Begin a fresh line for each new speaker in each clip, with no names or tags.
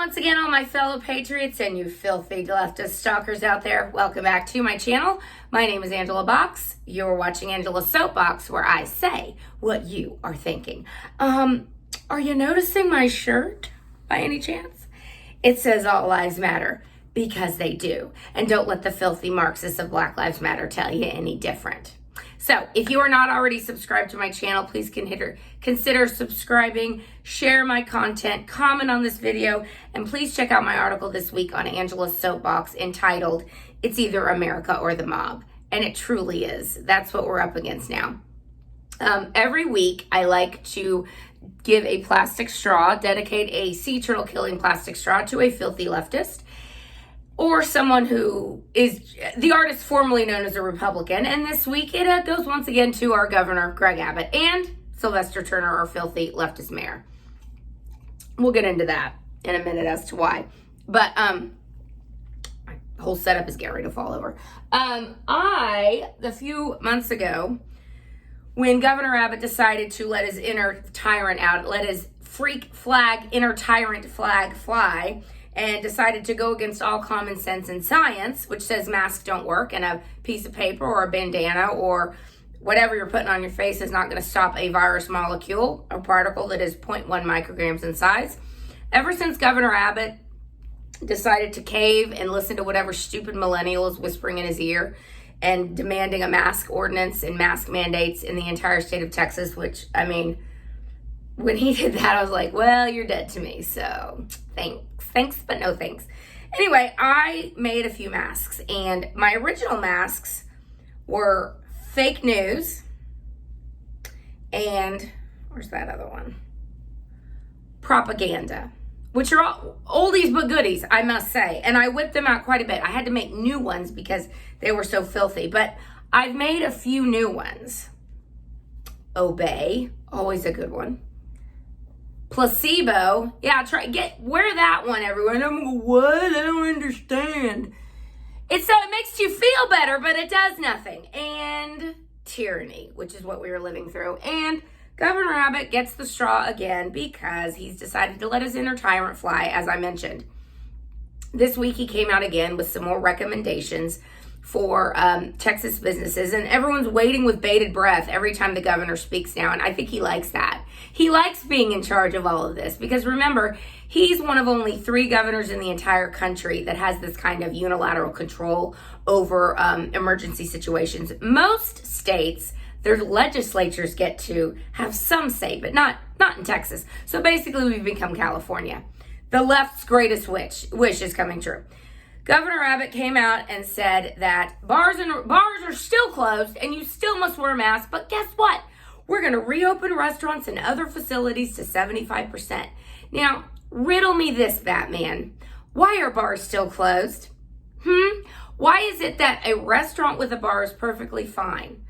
once again, all my fellow patriots and you filthy leftist stalkers out there. Welcome back to my channel. My name is Angela Box. You're watching Angela's Soapbox, where I say what you are thinking. Are you noticing my shirt by any chance? It says All Lives Matter, because they do. And don't let the filthy Marxists of Black Lives Matter tell you any different. So if you are not already subscribed to my channel, please consider subscribing, share my content, comment on this video, and please check out my article this week on Angela's Soapbox entitled, It's Either America or the Mob. And it truly is. That's what we're up against now. Every week, I like to give a plastic straw, dedicate a sea turtle killing plastic straw to a filthy leftist, or someone who is the artist formerly known as a Republican. And this week, it goes once again to our governor, Greg Abbott, and Sylvester Turner, our filthy leftist mayor. We'll get into that in a minute as to why. But my whole setup is getting ready to fall over. A few months ago, when Governor Abbott decided to let his inner tyrant out, let his freak flag, inner tyrant flag fly, and decided to go against all common sense and science, which says masks don't work, and a piece of paper or a bandana or whatever you're putting on your face is not going to stop a virus molecule or particle that is 0.1 micrograms in size. Ever since Governor Abbott decided to cave and listen to whatever stupid millennial is whispering in his ear and demanding a mask ordinance and mask mandates in the entire state of Texas, which, I mean, when he did that, I was like, well, you're dead to me. So thanks, but no thanks. Anyway, I made a few masks, and my original masks were fake news and, where's that other one? Propaganda, which are all oldies but goodies, I must say. And I whipped them out quite a bit. I had to make new ones because they were so filthy, but I've made a few new ones. Obey, always a good one. Placebo, yeah, wear that one everywhere. And I'm going, what? I don't understand. It makes you feel better, but it does nothing. And tyranny, which is what we were living through. And Governor Abbott gets the straw again because he's decided to let his inner tyrant fly, as I mentioned. This week he came out again with some more recommendations for Texas businesses, and everyone's waiting with bated breath every time the governor speaks now, and I think he likes that. He likes being in charge of all of this because, remember, he's one of only 3 governors in the entire country that has this kind of unilateral control over emergency situations. Most states, their legislatures get to have some say, but not in Texas. So basically, we've become California. The left's greatest wish is coming true. Governor Abbott came out and said that bars are still closed and you still must wear a mask, but guess what? We're going to reopen restaurants and other facilities to 75%. Now, riddle me this, Batman. Why are bars still closed? Why is it that a restaurant with a bar is perfectly fine,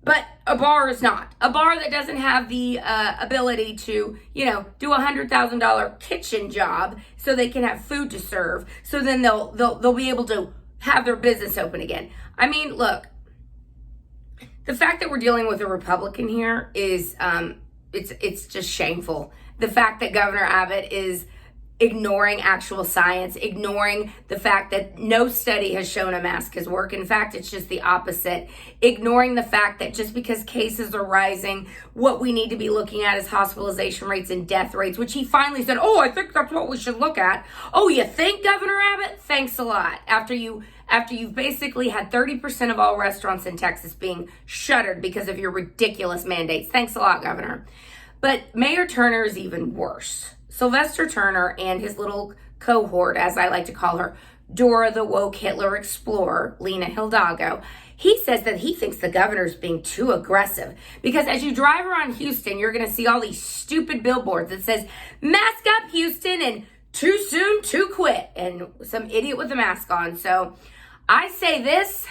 but a bar is not? A bar that doesn't have the ability to, do a $100,000 kitchen job so they can have food to serve. So then they'll be able to have their business open again. I mean, look, the fact that we're dealing with a Republican here is, it's just shameful. The fact that Governor Abbott is ignoring actual science, ignoring the fact that no study has shown a mask has worked. In fact, it's just the opposite. Ignoring the fact that just because cases are rising, what we need to be looking at is hospitalization rates and death rates, which he finally said, I think that's what we should look at. Oh, you think, Governor Abbott? Thanks a lot. After you've basically had 30% of all restaurants in Texas being shuttered because of your ridiculous mandates. Thanks a lot, Governor. But Mayor Turner is even worse. Sylvester Turner and his little cohort, as I like to call her, Dora the woke Hitler explorer, Lena Hidalgo, he says that he thinks the governor's being too aggressive because as you drive around Houston, you're going to see all these stupid billboards that says, mask up Houston and too soon to quit, and some idiot with a mask on. So I say this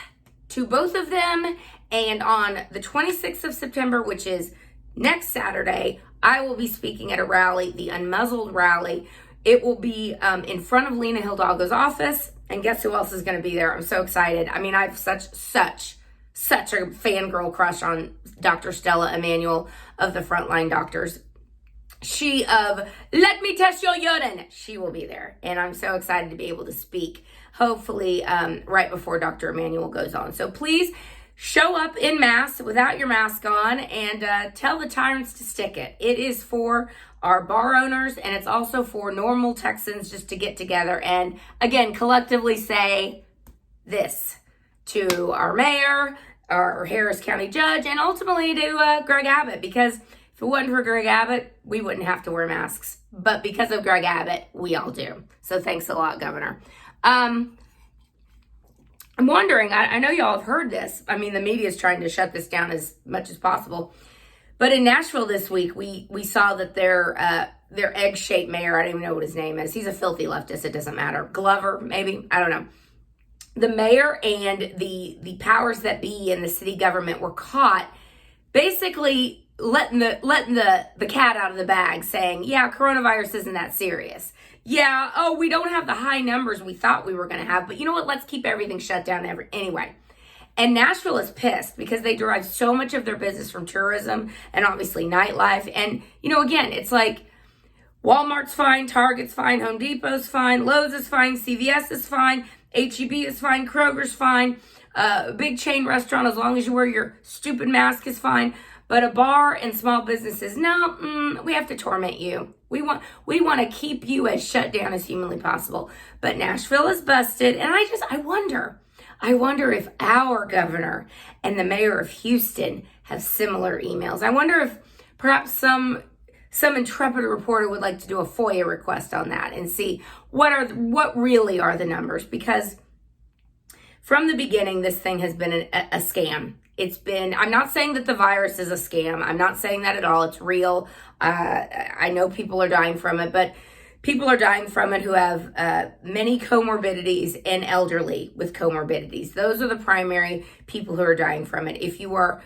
to both of them, and on the 26th of September, which is next Saturday, I will be speaking at a rally, the Unmuzzled rally. It will be in front of Lena Hidalgo's office, and guess who else is going to be there? I'm so excited. I mean, I have such a fangirl crush on Dr. Stella Emanuel of the Frontline Doctors. she of Let Me Test Your Urine. She will be there. And I'm so excited to be able to speak, hopefully right before Dr. Emmanuel goes on. So please show up in mass without your mask on and tell the tyrants to stick it. It is for our bar owners, and it's also for normal Texans just to get together and, again, collectively say this to our mayor, our Harris County judge, and ultimately to Greg Abbott, because if it wasn't for Greg Abbott, we wouldn't have to wear masks. But because of Greg Abbott, we all do. So thanks a lot, Governor. I'm wondering, I know y'all have heard this. I mean, the media is trying to shut this down as much as possible. But in Nashville this week, we saw that their egg-shaped mayor, I don't even know what his name is. He's a filthy leftist. It doesn't matter. Glover, maybe? I don't know. The mayor and the powers that be in the city government were caught basically letting the cat out of the bag, saying, yeah, coronavirus isn't that serious. Yeah, oh, we don't have the high numbers we thought we were going to have, but you know what? Let's keep everything shut down anyway. And Nashville is pissed because they derive so much of their business from tourism and obviously nightlife. And, you know, again, it's like Walmart's fine, Target's fine, Home Depot's fine, Lowe's is fine, CVS is fine, H-E-B is fine, Kroger's fine, a big chain restaurant, as long as you wear your stupid mask, is fine. But a bar and small businesses, no, we have to torment you. We want to keep you as shut down as humanly possible. But Nashville is busted, and I wonder if our governor and the mayor of Houston have similar emails. I wonder if perhaps some intrepid reporter would like to do a FOIA request on that and see what really are the numbers, because from the beginning, this thing has been a scam. I'm not saying that the virus is a scam. I'm not saying that at all. It's real. I know people are dying from it, but people are dying from it who have many comorbidities and elderly with comorbidities. Those are the primary people who are dying from it. If you are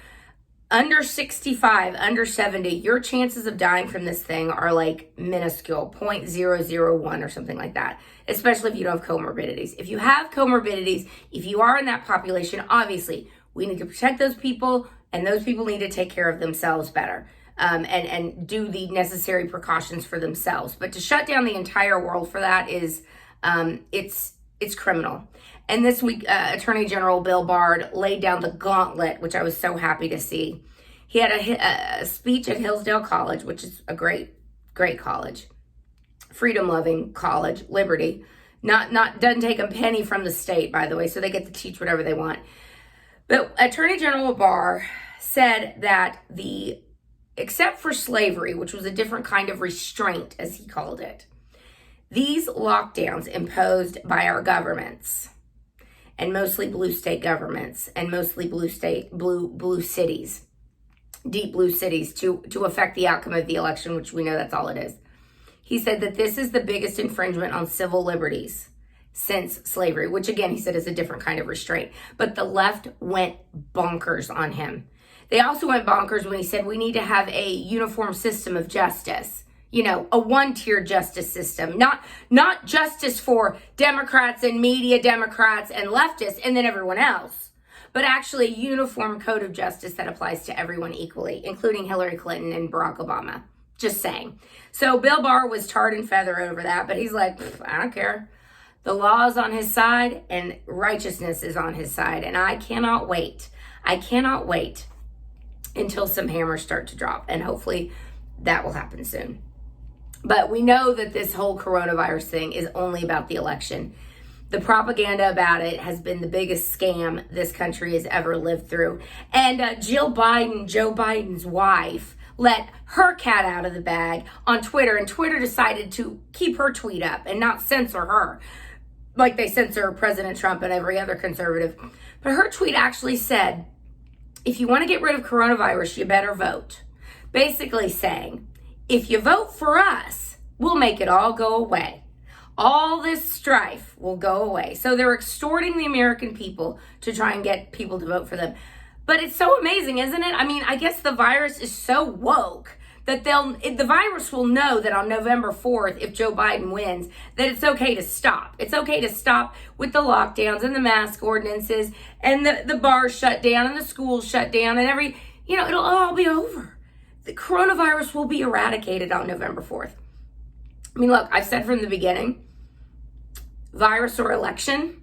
under 65, under 70, your chances of dying from this thing are like minuscule, 0.001 or something like that, especially if you don't have comorbidities. If you have comorbidities, if you are in that population, obviously, we need to protect those people, and those people need to take care of themselves better and do the necessary precautions for themselves. But to shut down the entire world for that is, it's criminal. And this week, Attorney General Bill Barr laid down the Gauntlet, which I was so happy to see. He had a speech at Hillsdale College, which is a great college, freedom-loving college, liberty. Doesn't take a penny from the state, by the way, so they get to teach whatever they want. But Attorney General Barr said that except for slavery, which was a different kind of restraint, as he called it, these lockdowns imposed by our governments, and mostly blue state governments, and mostly blue cities, deep blue cities, to affect the outcome of the election, which we know that's all it is. He said that this is the biggest infringement on civil liberties since slavery, which again, he said is a different kind of restraint. But the left went bonkers on him. They also went bonkers when he said we need to have a uniform system of justice. You know, a one-tier justice system, not justice for Democrats and media Democrats and leftists and then everyone else, but actually a uniform code of justice that applies to everyone equally, including Hillary Clinton and Barack Obama. Just saying. So Bill Barr was tarred and feathered over that, but he's like, I don't care. The law is on his side and righteousness is on his side. And I cannot wait. I cannot wait until some hammers start to drop. And hopefully that will happen soon. But we know that this whole coronavirus thing is only about the election. The propaganda about it has been the biggest scam this country has ever lived through. And Jill Biden, Joe Biden's wife, let her cat out of the bag on Twitter. And Twitter decided to keep her tweet up and not censor her, like they censor President Trump and every other conservative. But her tweet actually said, if you want to get rid of coronavirus, you better vote. Basically saying, if you vote for us, we'll make it all go away. All this strife will go away. So they're extorting the American people to try and get people to vote for them. But it's so amazing, isn't it? I mean, I guess the virus is so woke that the virus will know that on November 4th, if Joe Biden wins, that it's okay to stop. It's okay to stop with the lockdowns and the mask ordinances and the bars shut down and the schools shut down and it'll all be over. the coronavirus will be eradicated on November 4th. I mean, look, I've said from the beginning, virus or election,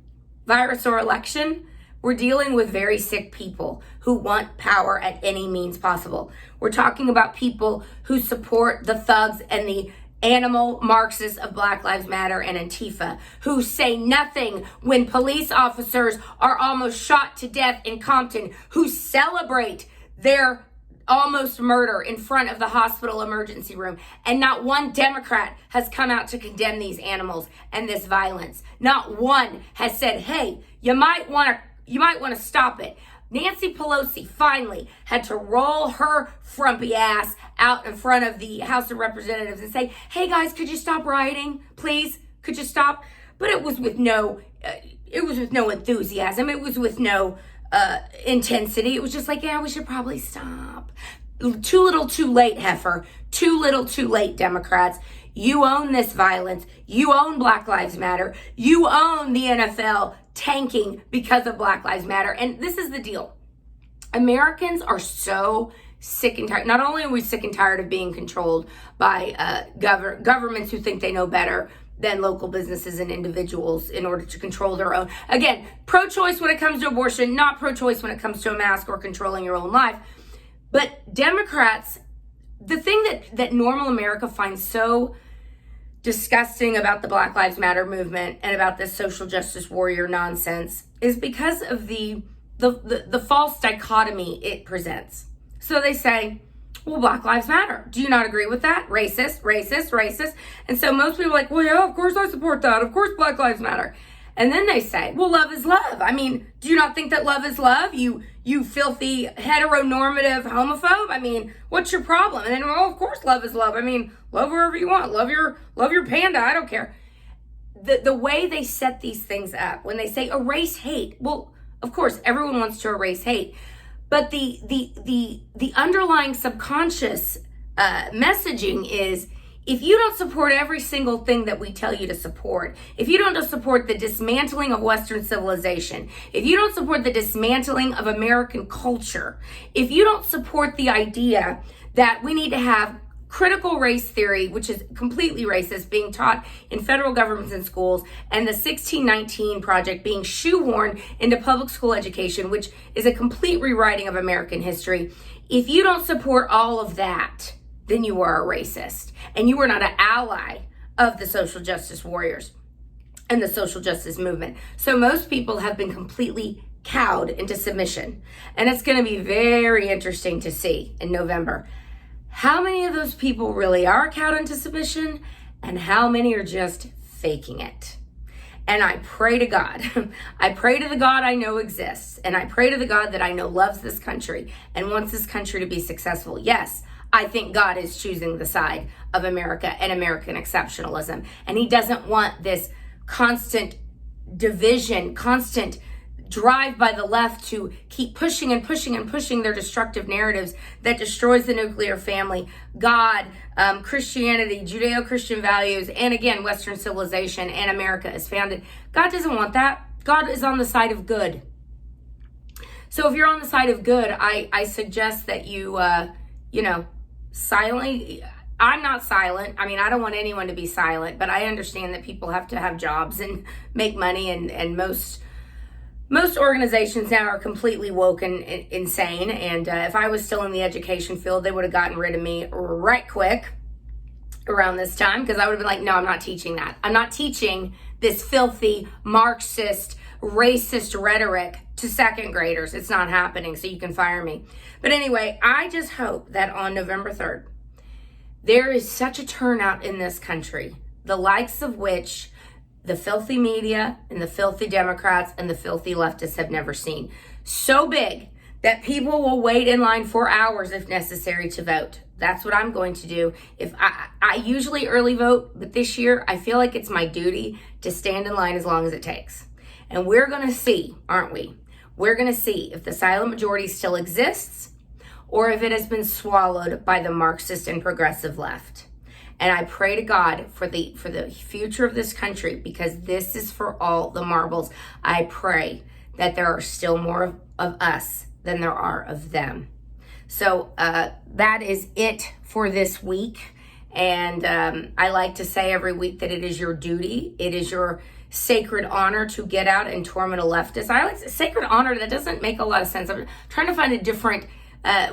we're dealing with very sick people who want power at any means possible. We're talking about people who support the thugs and the animal Marxists of Black Lives Matter and Antifa, who say nothing when police officers are almost shot to death in Compton, who celebrate their almost murder in front of the hospital emergency room. And not one Democrat has come out to condemn these animals and this violence. Not one has said, hey, you might want to stop it. Nancy Pelosi finally had to roll her frumpy ass out in front of the House of Representatives and say, hey guys, could you stop rioting? Please, could you stop? But it was with no enthusiasm. It was with no intensity. It was just like, yeah, we should probably stop. Too little, too late, heifer. Too little, too late, Democrats. You own this violence. You own Black Lives Matter. You own the NFL tanking because of Black Lives Matter. And this is the deal. Americans are so sick and tired. Not only are we sick and tired of being controlled by governments who think they know better than local businesses and individuals in order to control their own. Again, pro-choice when it comes to abortion, not pro-choice when it comes to a mask or controlling your own life. But Democrats, the thing that normal America finds so disgusting about the Black Lives Matter movement and about this social justice warrior nonsense is because of the false dichotomy it presents. So they say, well, Black Lives Matter. Do you not agree with that? Racist, racist, racist. And so most people are like, well, yeah, of course I support that. Of course Black Lives Matter. And then they say, well, love is love. I mean, do you not think that love is love? You filthy heteronormative homophobe. I mean, what's your problem? And then, well, of course love is love. I mean, love wherever you want. Love your panda. I don't care. The way they set these things up, when they say erase hate, well, of course, everyone wants to erase hate. But the underlying subconscious messaging is, if you don't support every single thing that we tell you to support, if you don't support the dismantling of Western civilization, if you don't support the dismantling of American culture, if you don't support the idea that we need to have critical race theory, which is completely racist, being taught in federal governments and schools, and the 1619 Project being shoehorned into public school education, which is a complete rewriting of American history. If you don't support all of that, then you are a racist, and you are not an ally of the social justice warriors and the social justice movement. So most people have been completely cowed into submission, and it's going to be very interesting to see in November how many of those people really are cowed into submission and how many are just faking it. And I pray to God, I pray to the God I know exists, and I pray to the God that I know loves this country and wants this country to be successful. Yes, I think God is choosing the side of America and American exceptionalism. And he doesn't want this constant division, constant drive by the left to keep pushing and pushing and pushing their destructive narratives that destroys the nuclear family, God, Christianity, Judeo-Christian values, and again, Western civilization and America is founded. God doesn't want that. God is on the side of good. So if you're on the side of good, I suggest that you, silently, I'm not silent. I mean, I don't want anyone to be silent, but I understand that people have to have jobs and make money, and most organizations now are completely woke and insane. And if I was still in the education field, they would have gotten rid of me right quick around this time, because I would have been like, no, I'm not teaching that. I'm not teaching this filthy Marxist, racist rhetoric to second graders. It's not happening, so you can fire me. But anyway, I just hope that on November 3rd, there is such a turnout in this country, the likes of which the filthy media and the filthy Democrats and the filthy leftists have never seen. So big that people will wait in line for hours if necessary to vote. That's what I'm going to do. If I usually early vote, but this year I feel like it's my duty to stand in line as long as it takes. And we're going to see, aren't we? We're going to see if the silent majority still exists or if it has been swallowed by the Marxist and progressive left. And I pray to God for the future of this country, because this is for all the marbles. I pray that there are still more of us than there are of them. So that is it for this week. And I like to say every week that it is your duty, it is your sacred honor to get out and torment a leftist. I like sacred honor, that doesn't make a lot of sense. I'm trying to find a different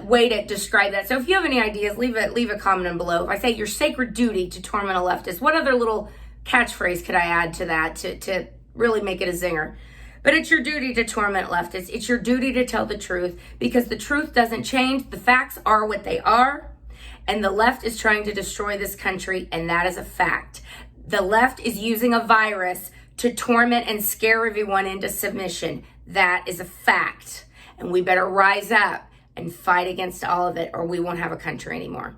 way to describe that. So if you have any ideas, leave a comment below. If I say your sacred duty to torment a leftist, what other little catchphrase could I add to that to really make it a zinger? But it's your duty to torment leftists. It's your duty to tell the truth, because the truth doesn't change. The facts are what they are. And the left is trying to destroy this country, and that is a fact. The left is using a virus to torment and scare everyone into submission. That is a fact. And we better rise up and fight against all of it, or we won't have a country anymore.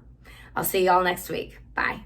I'll see y'all next week. Bye.